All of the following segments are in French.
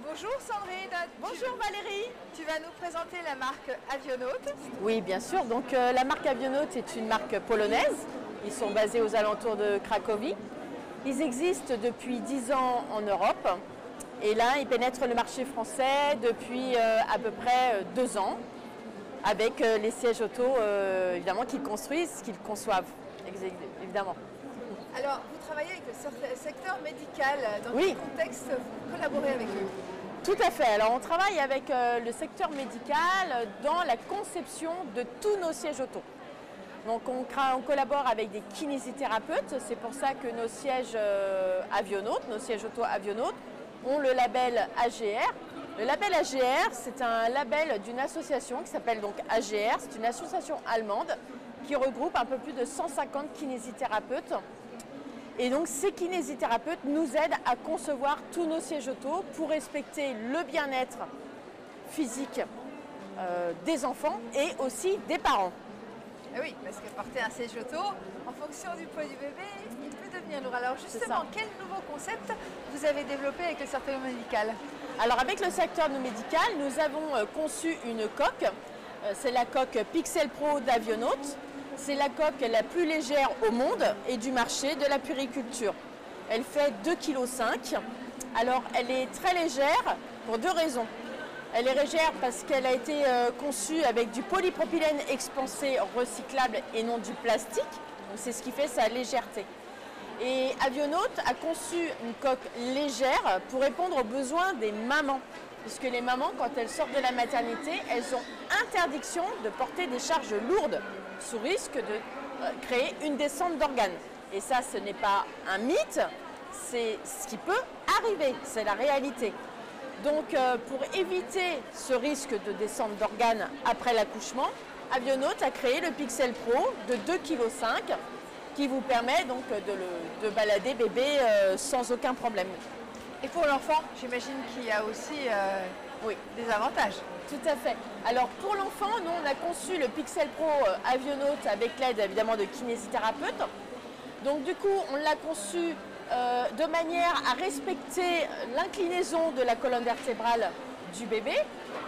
Bonjour Sandrine. Bonjour Valérie. Tu vas nous présenter la marque Avionaut. Oui, bien sûr. Donc la marque Avionaut est une marque polonaise. Ils sont basés aux alentours de Cracovie. Ils existent depuis 10 ans en Europe. Et là, ils pénètrent le marché français depuis à peu près 2 ans, avec les sièges auto, évidemment, qu'ils construisent, qu'ils conçoivent, évidemment. Alors, vous travaillez avec le secteur médical. Dans Oui. quel contexte vous collaborez avec eux? Tout à fait. Alors, on travaille avec le secteur médical dans la conception de tous nos sièges auto. Donc, on collabore avec des kinésithérapeutes. C'est pour ça que nos sièges Avionaut, nos sièges auto Avionaut, ont le label AGR. Le label AGR, c'est un label d'une association qui s'appelle donc AGR. C'est une association allemande qui regroupe un peu plus de 150 kinésithérapeutes. Et donc ces kinésithérapeutes nous aident à concevoir tous nos sièges auto pour respecter le bien-être physique des enfants et aussi des parents. Ah oui, parce que porter un siège auto, en fonction du poids du bébé, il peut devenir lourd. Alors justement, quel nouveau concept vous avez développé avec le secteur médical? Alors avec le secteur médical, nous avons conçu une coque. C'est la coque Pixel Pro d'Avionaut. C'est la coque la plus légère au monde et du marché de la puériculture. Elle fait 2,5 kg. Alors elle est très légère pour 2 raisons. Elle est légère parce qu'elle a été conçue avec du polypropylène expansé recyclable et non du plastique. Donc c'est ce qui fait sa légèreté. Et Avionaut a conçu une coque légère pour répondre aux besoins des mamans. Puisque les mamans, quand elles sortent de la maternité, elles ont interdiction de porter des charges lourdes, sous risque de créer une descente d'organes. Et ça, ce n'est pas un mythe, c'est ce qui peut arriver, c'est la réalité. Donc pour éviter ce risque de descente d'organes après l'accouchement, Avionaut a créé le Pixel Pro de 2,5 kg qui vous permet donc de balader bébé sans aucun problème. Et pour l'enfant, j'imagine qu'il y a aussi Oui, des avantages. tout à fait. Alors pour l'enfant, nous on a conçu le Pixel Pro Avionaut avec l'aide évidemment de kinésithérapeutes. Donc du coup, on l'a conçu de manière à respecter l'inclinaison de la colonne vertébrale du bébé,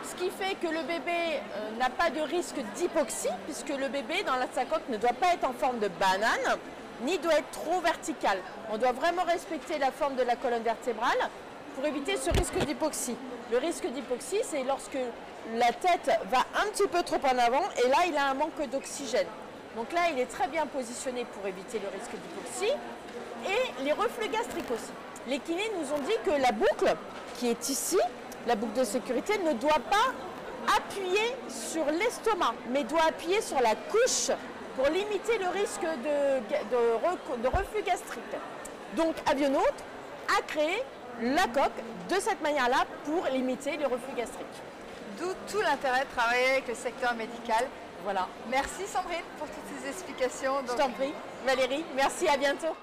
ce qui fait que le bébé n'a pas de risque d'hypoxie, puisque le bébé dans sa coque ne doit pas être en forme de banane, ni doit être trop vertical. On doit vraiment respecter la forme de la colonne vertébrale pour éviter ce risque d'hypoxie. Le risque d'hypoxie, c'est lorsque la tête va un petit peu trop en avant et là, il a un manque d'oxygène. Donc là, il est très bien positionné pour éviter le risque d'hypoxie. Et les reflux gastriques aussi. Les kinés nous ont dit que la boucle qui est ici, la boucle de sécurité, ne doit pas appuyer sur l'estomac, mais doit appuyer sur la couche pour limiter le risque de reflux gastrique. Donc Avionaut a créé la coque de cette manière-là pour limiter les reflux gastriques. D'où tout l'intérêt de travailler avec le secteur médical. Voilà. Merci Sandrine pour toutes ces explications. Je t'en prie. Valérie, merci, à bientôt.